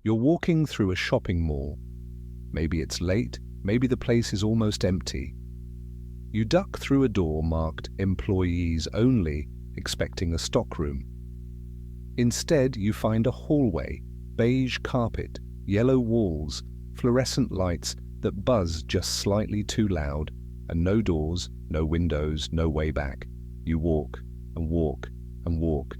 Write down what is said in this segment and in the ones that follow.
You're walking through a shopping mall. Maybe it's late, maybe the place is almost empty. You duck through a door marked Employees Only, expecting a stockroom. Instead, you find a hallway, beige carpet, yellow walls, fluorescent lights that buzz just slightly too loud, and no doors, no windows, no way back. You walk and walk and walk.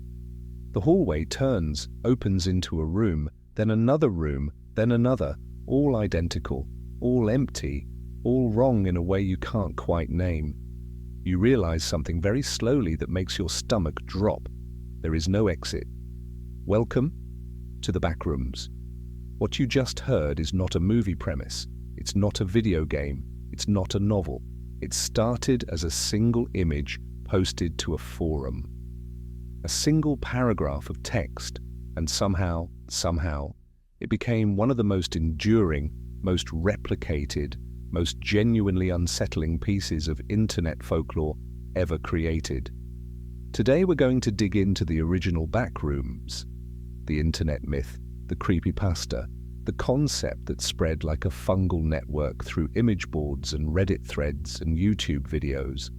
The hallway turns, opens into a room, then another room, then another, all identical, all empty, all wrong in a way you can't quite name. You realize something very slowly that makes your stomach drop. There is no exit. Welcome to the Backrooms. What you just heard is not a movie premise. It's not a video game. It's not a novel. It started as a single image posted to a forum. A single paragraph of text, and somehow, it became one of the most enduring, most replicated, most genuinely unsettling pieces of internet folklore ever created. Today we're going to dig into the original Backrooms, the internet myth, the creepypasta, the concept that spread like a fungal network through image boards and Reddit threads and YouTube videos.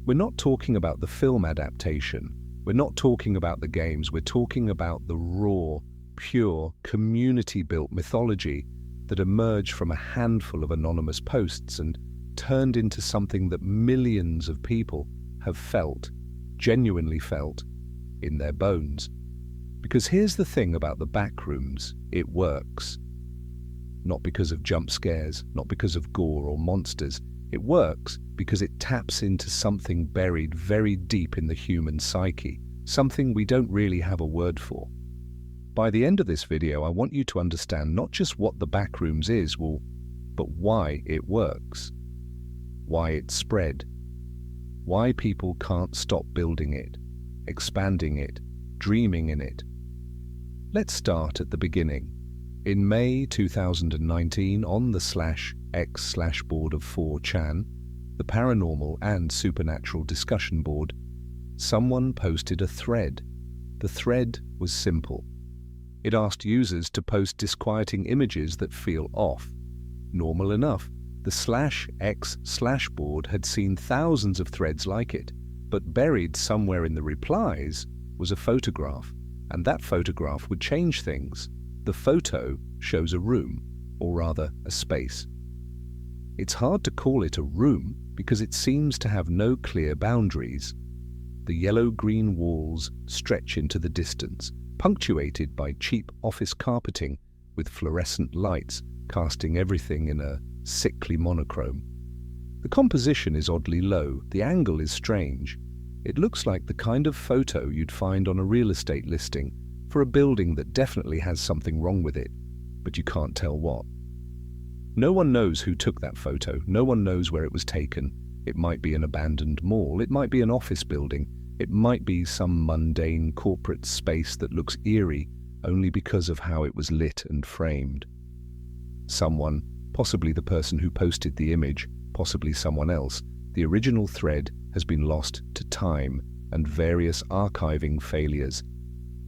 We're not talking about the film adaptation. We're not talking about the games. We're talking about the raw, pure, community-built mythology that emerged from a handful of anonymous posts and turned into something that millions of people have felt, genuinely felt, in their bones. Because here's the thing about the Backrooms, it works. Not because of jump scares, not because of gore or monsters. It works because it taps into something buried very deep in the human psyche, something we don't really have a word for. By the end of this video, I want you to understand not just what the Backrooms is, but why it works, why it spread, why people can't stop building it, expanding it, dreaming in it. Let's start at the beginning. In May 2019, on the /x/ board of 4chan, the paranormal and supernatural discussion board, someone posted a thread. The thread was simple. It asked users to post disquieting images that feel off. Normal enough, the /x/ board had seen thousands of threads like it, but buried somewhere in the replies was a photograph, and that photograph would change things. The photo shows a room, or rather a space. It's hard to call it a room because it seems to have no clear boundaries. The yellow-green walls stretch into the distance, punctuated by cheap office carpeting with fluorescent lights casting everything in a sickly monochrome. The composition is oddly low, the angle is strange. It looks like the kind of photo you'd find on a real estate listing for a building that definitely has something wrong with it, but you can't tell what. No one knows who took that photo, no one knows where it was taken. It might be an abandoned mall, it might be an office building, it might be some mundane corporate space that looks eerie only because of how it was lit and framed. Someone, possibly the person who posted the image, possibly someone else, the original thread has been lost to time and various archiving failures,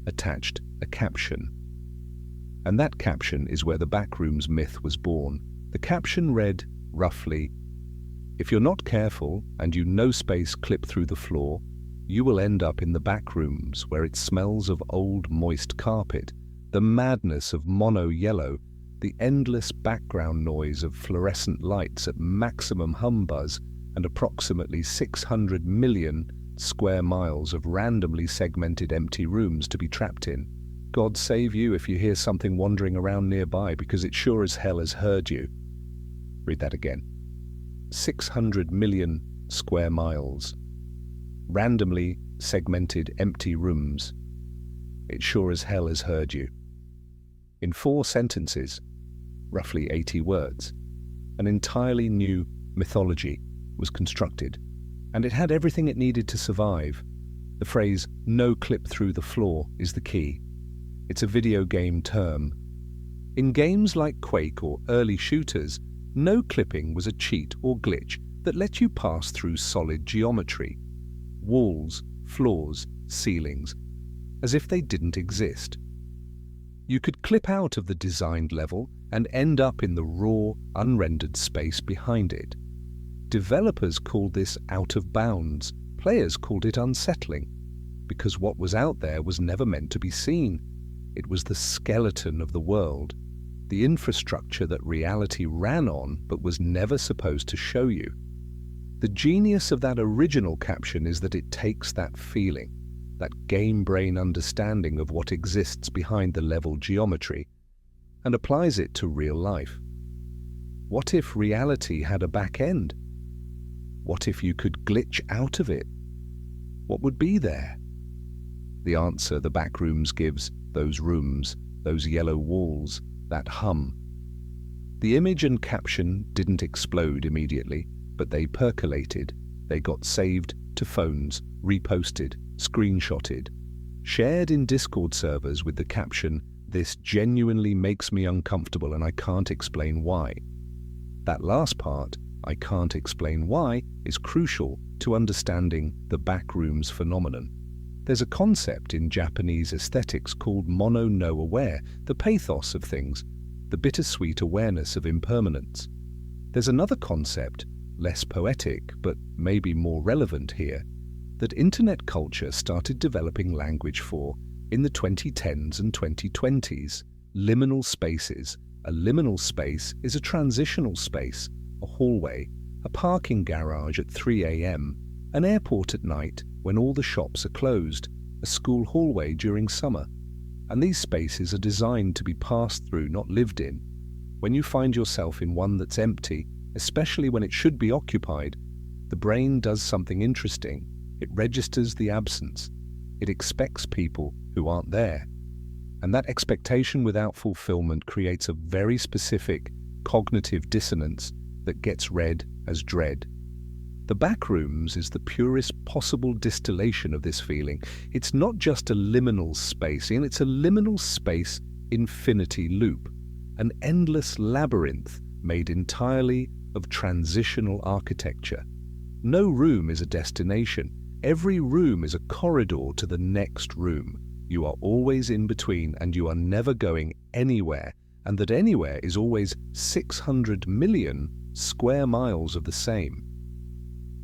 attached a caption. And that caption is where the Backrooms myth was born. The caption read, roughly, "If you're not careful and you no space clip through the floor, you will end up in the Backrooms where it smells of old moist carpet, the madness of mono yellow, the endless background noise of fluorescent lights at maximum hum buzz, and approximately 600 million square miles of randomly segmented empty rooms to be trapped in. God save you if you hear something wandering around nearby, because it sure as hell has heard you." Read that again. 600 million square miles. Randomly segmented empty rooms. It sure as hell has heard you. In 4 sentences, roughly 80 words, an entirely new mythology was constructed, and it had everything it needed to survive. The phrase, "no clip through the floor," is the key. It's a video game term. In games like Quake or early shooters, no clipping was a cheat or glitch that let you pass through solid geometry. Walls, floors, ceilings, as if they didn't exist. You could clip out of the designed level and end up in the raw, unrendered space behind it. Developers called this out of bounds. Players called it unsettling, because what was out there was never meant to be seen. It was the skeleton of the world, the infrastructure that reality ran on but was never supposed to show you. The genius of that original caption is that it takes that feeling, that game brain understanding of what exists behind the level geometry, and applies it to real life. What if reality had a back end? What if you could glitch out of it? What would be there? The answer the Backrooms gives: those rooms, those yellow walls, that hum. The image and caption didn't explode immediately, but they percolated. They got saved to phones, reposted, screenshotted, shared in Discord servers with the caption, "This genuinely makes me uncomfortable and I can't explain why." That last part, "I can't explain why," is crucial to understanding the Backrooms phenomenon. There's a concept in Japanese aesthetics called mono-no-aware, the pathos of things, the bittersweet awareness of impermanence. There's another concept, less poetic but maybe more relevant here, that internet culture started developing language for in the 2010s and 2020s, liminal spaces. A liminal space is a transitional space, a hallway, a parking garage at 3 a.m., an airport at night when all the shops are closed, a school hallway during summer. And these spaces are designed to be passed through, not lived in. When you find yourself in one that's empty, especially when it should be occupied, the brain does something interesting. It registers the absence. It expects people who aren't there. And that expectation without fulfillment creates a very specific cognitive dissonance that gets read as dread. The Backrooms is the purest possible distillation of this feeling. It's not just a liminal space, and it's a liminal space infinity loop, an endless labyrinth made entirely of transitional architecture. No room is a destination. Every room is a corridor to the next room. You are always in between, and you are never going anywhere, and that anywhere is always 600 million square miles of the same.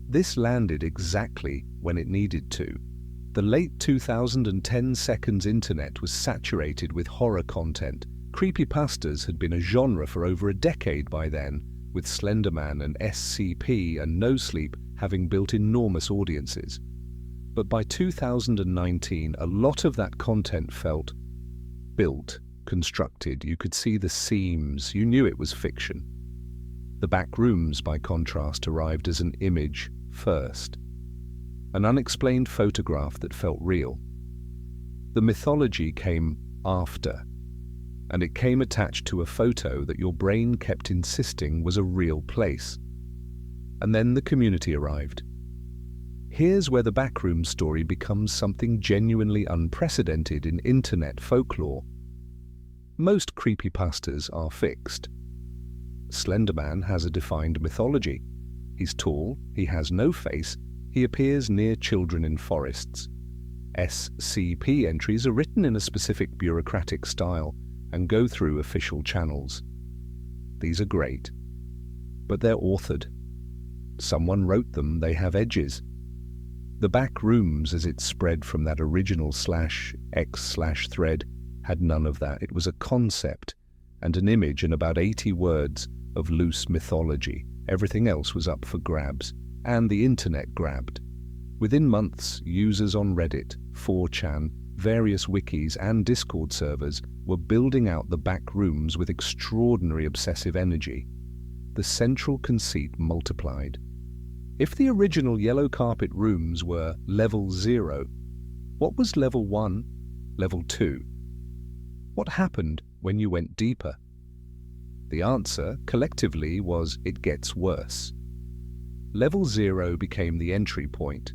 This landed exactly when it needed to. The late 2010 seconds internet was saturated with horror content. Creepypastas had been a genre for over a decade by then, with Slenderman and SCP and No Sleep having built enormous audiences. But by 2019, a lot of that content felt built, constructed. You could see the seams. You knew it was fiction. The Backrooms, by contrast, arrived as an image first, an unexplained photograph that felt real. The mythology came after, and it came attached to a photo that your brain kept insisting was a real place. And then the community arrived. Here's where the Backrooms story becomes something genuinely unprecedented in internet folklore. Most creepypastas are fixed. Slenderman has a defined mythology. He's tall, he has no face, he appears near children in forests. SCP entries are written in a specific bureaucratic style and go through official channels. These are great, but they're authored. Someone wrote them, they have edges. The Backrooms, as it spread from that original /x/thread, had none of that. It was a concept and an image and about 80 words of loose mythology. Everything else was up for grabs, and the internet grabbed. Within months, users on Reddit, 4chan, various wikis and Discord servers were building out the Backrooms with extraordinary obsessive energy. The central conceit multiplied. If the original yellow carpet rooms were level 0, what was level 1, level 2? What happened when you went deeper? The answer, collectively, was it gets worse. Level 0 became the entry point.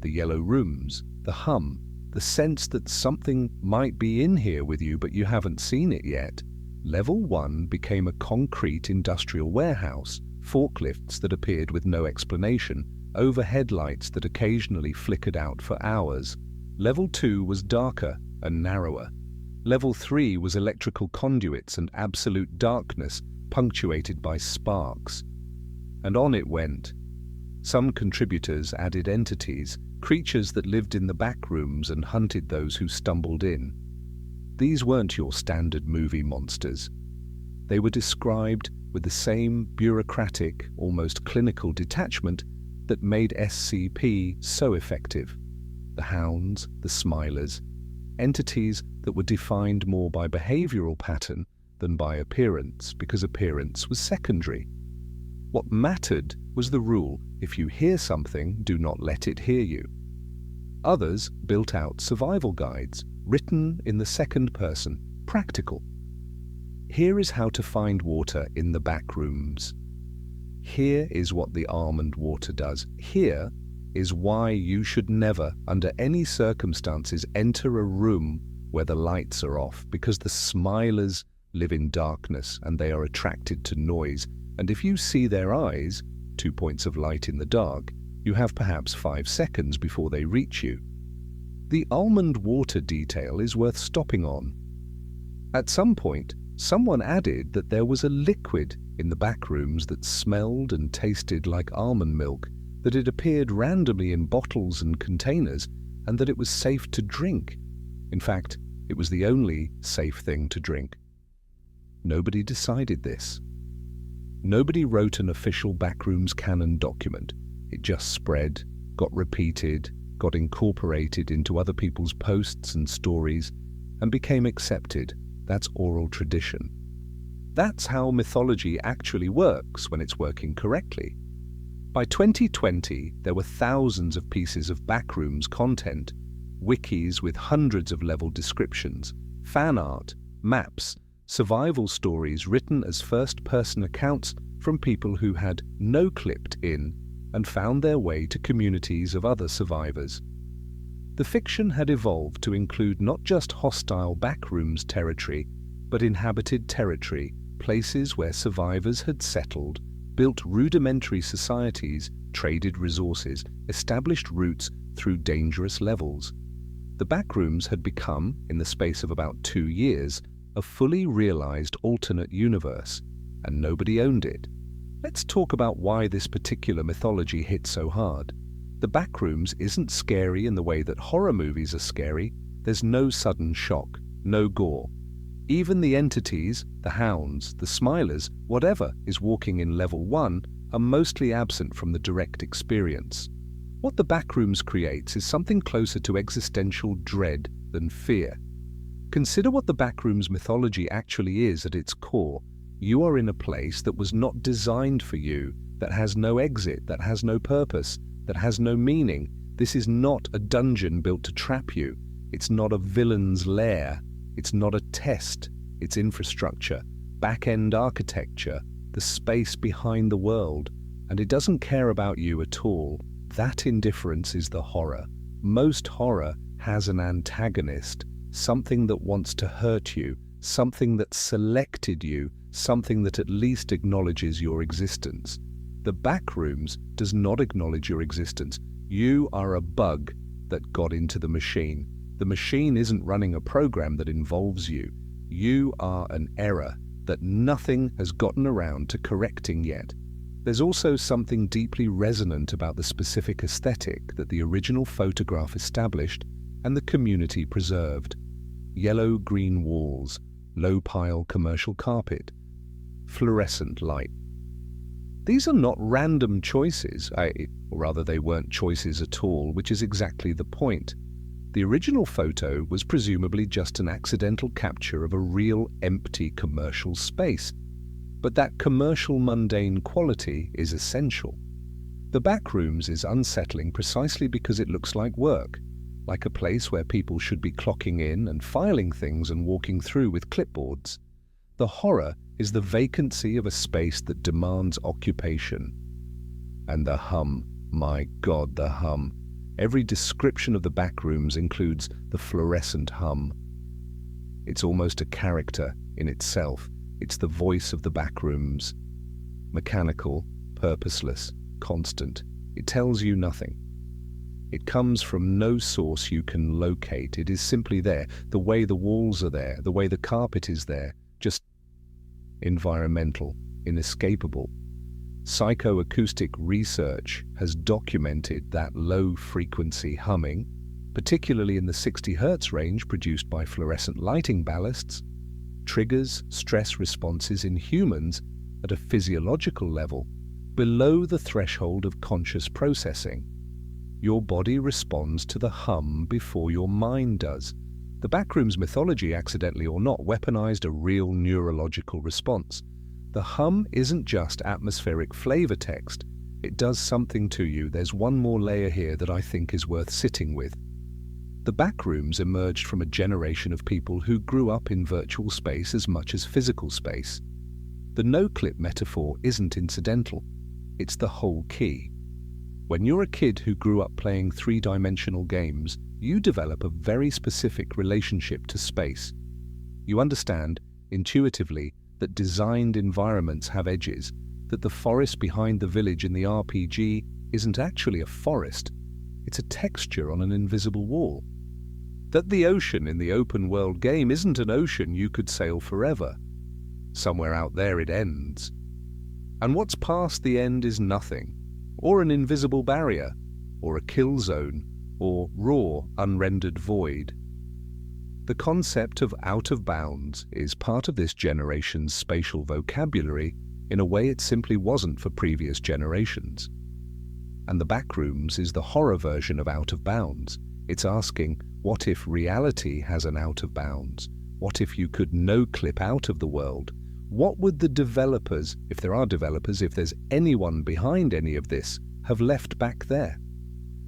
The yellow rooms, the hum, the sense that something might be in here with you but you haven't seen it yet. Level 1 became a concrete industrial warehouse, forklifts that appeared with no explanation, overhead lights that occasionally flickered out for hours. Level 2 was darker and narrower. Level 3 was electrical conduits and absolute darkness punctuated by sparks. And on it went. Some contributors added entities, creatures that lived in the backrooms and hunted those who stumbled in. These weren't your standard movie monsters. They were described with the same bureaucratic, almost clinical detachment that made SCP so effective. The hounds, the smilers, entities that were defined more by behavioral pattern than by appearance, because appearance was secondary. What mattered was the rule: if you hear something, do not let it hear you. Others built out survival guides, written in the second person, practical. Here is how to find water in the backrooms. Here is what the almond water does. Here is why you should never, under any circumstances, enter a room where the lights are off, because the smilers live in darkness and they are attracted to noise. And if you see their eyes, 2 points of light in the dark, you have perhaps 5 seconds before they reach you. The almond water detail is worth stopping on. At some point, someone added that there was a liquid in the backrooms that smelled and tasted like almond milk, that it appeared randomly in bottles and containers, and that it was safe to drink. In fact, it was the only safe thing to drink. Nobody decided this. Nobody wrote an official backrooms canon document. It just spread, got repeated, got incorporated into other people's posts and stories, and became accepted. That's oral tradition. That's how mythology actually works when it's working correctly. By 2020, there were thousands of pieces of backrooms content, wikis with hundreds of level descriptions, fan art, maps, survival stories written as first-person accounts from people who had noclipped in and found their way to communities of other survivors. The fiction had evolved to include not just hostile backrooms territory, but inhabited territory, places where survivors had settled, built rudimentary societies, traded resources, established routes through dangerous levels. The backrooms had become, in the space of about 2 years, a fully realized alternate universe, and nobody owned it. Let's talk about why this particular mythology hit so hard. The backrooms isn't scary in the way that horror movies are scary. There's no sudden shock, no gore. Even the entities, the hounds, the smilers, whatever is walking in level 1, are mostly absent from the direct experience. What the backrooms creates is something closer to existential dread than fear. Consider what the backrooms mythology actually is at its core. You are in a place that was not designed for you, that has no exit, that has no purpose, that has no meaning. This is not a dungeon built to trap you. It's not a villain's lair. It's not a test. It's infrastructure, back-end architecture, the space behind the world. And it doesn't care about you at all. That indifference is the horror. Most horror has an antagonist, something that wants to hurt you, something that selected you, something that at least acknowledges your existence. The backrooms does not acknowledge your existence. You are a bug that got into the machine. The machine isn't running a program that involves you. You are an error that nothing has gotten around to correcting yet. There's also something deeply resonant about the specific aesthetic that the original photograph established and the community preserved. Yellow-green walls, low-pile commercial carpet, fluorescent light. These are not random choices, or rather they weren't choices at all, which is exactly the point. The original photo was presumably just an accidental capture of a real empty commercial space, but that commercial mundane quality is essential. The backrooms is unsettling precisely because it looks like work, like a place where people should be clocking in and filing things and walking through with clipboards. The horror is the vacancy of a space that demands occupation. And the hum, my God, the hum. Every description of the backrooms includes the fluorescent hum. It's almost a character in itself. It's the voice of the backrooms. Mechanical, purposeless, constant. It tells you nothing. It comes from no source you can locate. It is simply there, the way the walls are there, the way the carpet is there, just environmental, inescapable. Psychoacoustic research has documented that low-frequency humming, particularly in the 60 Hz range produced by fluorescent lighting ballasts, triggers stress responses in humans at a physiological level below the threshold of conscious processing. Your body responds to the hum before your mind does. The Backrooms mythology, accidentally or not, weaponized a real neurological response. The hum isn't just atmospheric flavor text. It does something to you. There's one more layer here that I think is worth sitting with. The Backrooms emerged from a generation of people who grew up in virtual space as much as physical space. The noclip metaphor isn't incidental. It's the whole key. When you're a kid who grew up playing three-dimensional games, you develop a very specific relationship to space. You understand, intuitively, that designed environments have edges, that the forest behind the village in the RPG isn't actually a forest, it's a texture on an invisible wall. That the ocean in the open-world game isn't an ocean you could sail forever. Somewhere out there it ends. And what's past the end is nothing, or an invisible barrier, or a kill zone, or raw, unrendered void. The concept of out of bounds is part of this generation's spatial vocabulary in a way it simply wasn't for previous generations. And the Backrooms is the horror version of out of bounds. It's asking, what if reality has an out of bounds? What if you could no-clip out of the world? What would the developers, if there are developers, if there's anyone behind any of this, have left back there?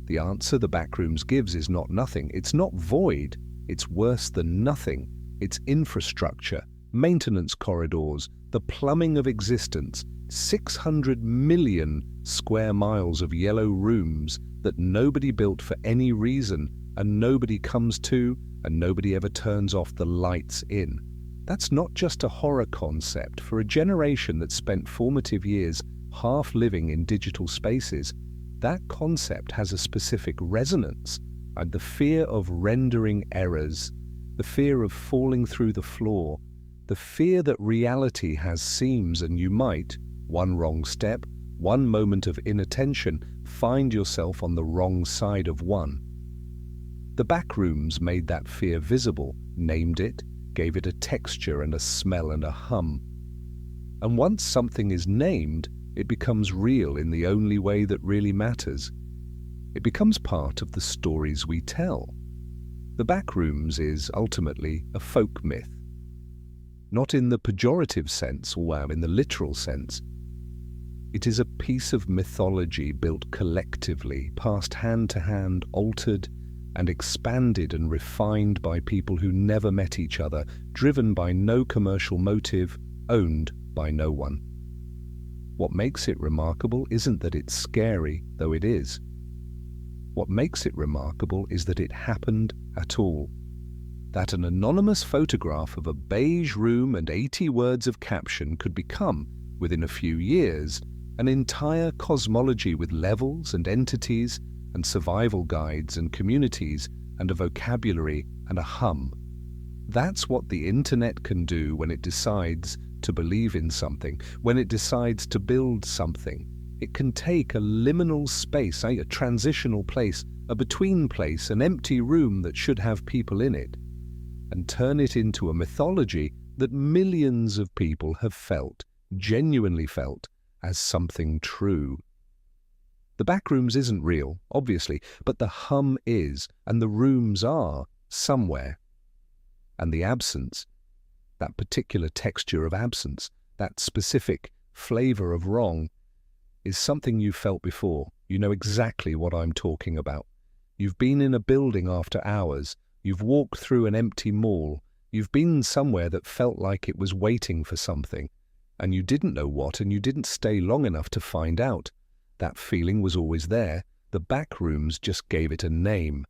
The answer the Backrooms gives is not nothing. It's not void. It's worse than nothing. It's infrastructure, maintenance corridors, the plumbing of existence, 600 million square miles of yellow rooms that nobody built for any reason, and nobody comes to, and nobody ever turns off the lights in. That's not just a horror concept. For a generation that spent formative years half living in digital spaces, that concept has a specific resonance, and the fear of rendering errors, the fear of falling through the floor, the fear that reality has seams and you might, one wrong step, one moment of inattention, find yourself on the wrong side of one. The Backrooms made that fear visible, named it, gave it a texture and a smell and a hum. And once something is named, it becomes real in the only way that really matters. It becomes part of the stories we tell. The Backrooms is ultimately a folk myth. Not in the pejorative sense, or in the literal sense. It is a piece of mythology built collectively, passed hand to hand, altered and expanded and refined by people who never met each other, driven by no commercial motive, owned by no one. What makes it remarkable isn't that it's scary, though it is. What makes it remarkable is that it happened at all. That an anonymous photograph of a beige room and 80 words of caption could become, within a few years, an entire cosmology with levels and entities and survival guides and communities and a vocabulary and a hum. That's what the internet can do when it decides to believe in something, when it decides to build something. It can take a liminal space, a transitional place, a between place, an empty room that should have people in it, and turn it into a mythology that millions of people have felt, genuinely felt, as something true. The Backrooms isn't real, obviously, but the hum is, and the rooms are, somewhere. And the absence, that particular texture of absence, that specific flavor of wrong, is something you've felt before. You know exactly what I'm talking about. You've been in a building after hours, you've walked through an empty mall, you've been somewhere that felt like it was waiting for something, and you didn't know what, and you didn't stay long enough to find out. That feeling was always there. The Backrooms just gave it a name.